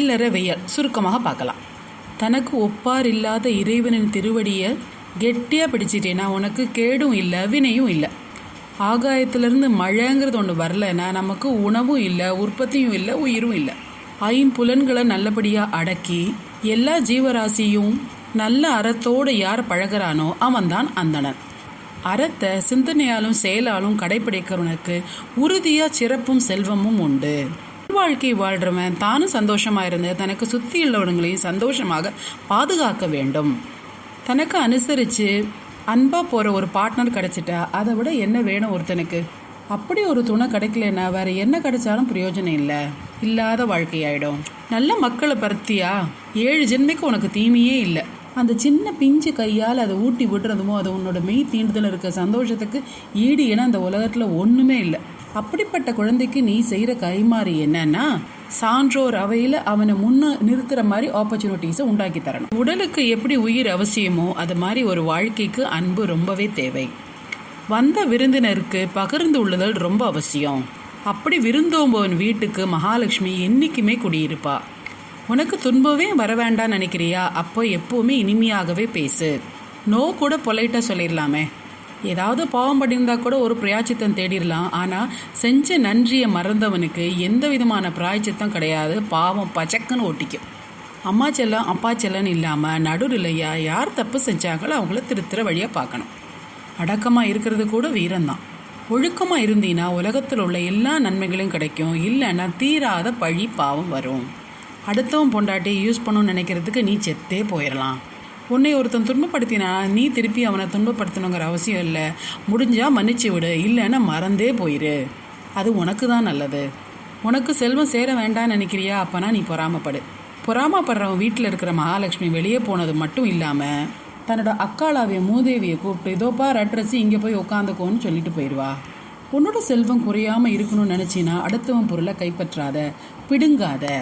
இல்லறவியல் சுருக்கமாக பார்க்கலாம். தனக்கு ஒப்பார் இல்லாத இறைவனின் திருவடியை கெட்டியாக பிடிச்சிட்டேன்னா உனக்கு கேடும் இல்லை, வினையும் இல்லை. ஆகாயத்திலிருந்து மழைங்கிறது ஒன்று வரலைன்னா நமக்கு உணவும் இல்லை, உற்பத்தியும் இல்லை, உயிரும் இல்லை. ஐம்புலன்களை நல்லபடியாக அடக்கி எல்லா ஜீவராசியும் நல்ல அறத்தோடு யார் பழகிறானோ அவன்தான் அந்தணன். அறத்தை சிந்தனையாலும் செயலாலும் கடைப்பிடிக்கிறவனுக்கு உறுதியாக சிறப்பும் செல்வமும் உண்டு. வாழ்க்கை வாழ்றவன் தானும் சந்தோஷமா இருந்து தனக்கு சுற்றி உள்ளவங்களையும் சந்தோஷமாக பாதுகாக்க வேண்டும். தனக்கு அனுசரித்து அன்பா போகிற ஒரு பார்ட்னர் கிடைச்சிட்டா அதை விட என்ன வேணும் ஒருத்தனுக்கு? அப்படி ஒரு துணை கிடைக்கலன்னா வேற என்ன கிடைச்சாலும் பிரயோஜனம் இல்லை, இல்லாத வாழ்க்கையாயிடும். நல்ல மக்களை பருத்தியா 7 ஜென்மைக்கு உனக்கு தீமையே இல்லை. அந்த சின்ன பிஞ்சு கையால் அதை ஊட்டி விடுறதுமோ அது உன்னோட மெய் தீண்டுதல் இருக்க சந்தோஷத்துக்கு ஈடு என அந்த உலகத்தில் ஒன்றுமே இல்லை. அப்படிப்பட்ட குழந்தைக்கு நீ செய்கிற கைமாறி என்னன்னா, சான்றோர் அவையில் அவனை நிறுத்துற மாதிரி ஆப்பர்ச்சுனிட்டிஸை உண்டாக்கி தரணும். உடலுக்கு எப்படி உயிர் அவசியமோ அது மாதிரி ஒரு வாழ்க்கைக்கு அன்பு ரொம்பவே தேவை. வந்த விருந்தினருக்கு பகிர்ந்து உள்ளதல் ரொம்ப அவசியம். அப்படி விருந்தோம்பவன் வீட்டுக்கு மகாலட்சுமி என்னைக்குமே குடியிருப்பா. உனக்கு துன்பமே வர வேண்டாம் நினைக்கிறியா? அப்போ எப்போவுமே இனிமையாகவே பேசு. நோ கூட பொலைட்டாக சொல்லிடலாமே. ஏதாவது பாவம் பண்ணியிருந்தா கூட ஒரு பிராய்ச்சித்தம் தேடிடலாம். ஆனால் செஞ்ச நன்றியை மறந்தவனுக்கு எந்த விதமான பிராய்ச்சித்தம் கிடையாது. பாவம் பச்சக்குன்னு ஒட்டிக்கும். அம்மா செல்லம் அப்பா செல்லன்னு இல்லாமல் நடுநிலையா யார் தப்பு செஞ்சாங்களோ அவங்கள திருத்துற வழியாக பார்க்கணும். அடக்கமாக இருக்கிறது கூட வீரம்தான். ஒழுக்கமாக இருந்தீன்னா உலகத்தில் உள்ள எல்லா நன்மைகளும் கிடைக்கும். இல்லைன்னா தீராத பழி பாவம் வரும். அடுத்தவன் பொண்டாட்டி யூஸ் பண்ணணும்னு நினைக்கிறதுக்கு நீ செத்தே போயிடலாம். உன்னை ஒருத்தன் துன்பப்படுத்தினா நீ திருப்பி அவனை துன்பப்படுத்தணுங்கிற அவசியம் இல்லை. முடிஞ்சால் மன்னிச்சு விடு, இல்லைன்னா மறந்தே போயிரு. அது உனக்கு தான் நல்லது. உனக்கு செல்வம் சேர வேண்டாம்னு நினைக்கிறியா? அப்போனா நீ பொறாமப்படு. பொறாமப்படுறவன் வீட்டில் இருக்கிற மகாலட்சுமி வெளியே போனது மட்டும் இல்லாமல் தன்னோட அக்காளாவிய மூதேவியை கூப்பிட்டு இதோப்பா அட்ரஸ் இங்கே போய் உட்காந்துக்கோன்னு சொல்லிட்டு போயிடுவா. உன்னோட செல்வம் குறையாமல் இருக்கணும்னு நினச்சின்னா அடுத்தவன் பொருளை கைப்பற்றாத, பிடுங்காத.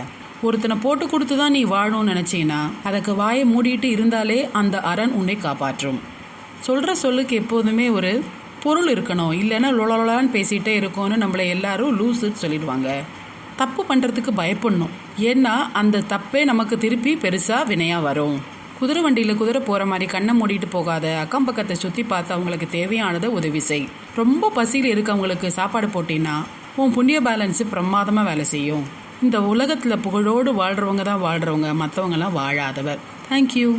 ஒருத்தனை போட்டு கொடுத்து தான் நீ வாழணும்னு நினச்சின்னா அதுக்கு வாயை மூடிட்டு இருந்தாலே அந்த அரண் உன்னை காப்பாற்றும். சொல்கிற சொல்லுக்கு எப்போதுமே ஒரு பொருள் இருக்கணும். இல்லைன்னா லொலலான்னு பேசிகிட்டே இருக்கோன்னு நம்மளை எல்லாரும் லூசுன்னு சொல்லிடுவாங்க. தப்பு பண்ணுறதுக்கு பயப்படணும். ஏன்னா அந்த தப்பே நமக்கு திருப்பி பெருசாக வினையாக வரும். குதிரை வண்டியில் குதிரை போகிற மாதிரி கண்ணை மூடிட்டு போகாத. அக்கம் பக்கத்தை சுற்றி பார்த்து அவங்களுக்கு தேவையானதை உதவி செய். ரொம்ப பசியில் இருக்கவங்களுக்கு சாப்பாடு போட்டின்னா உன் புண்ணிய பேலன்ஸு பிரமாதமாக வேலை செய்யும். இந்த உலகத்தில் புகழோடு வாழ்கிறவங்க தான் வாழ்கிறவங்க, மற்றவங்களாம் வாழாதவர். தேங்க்யூ.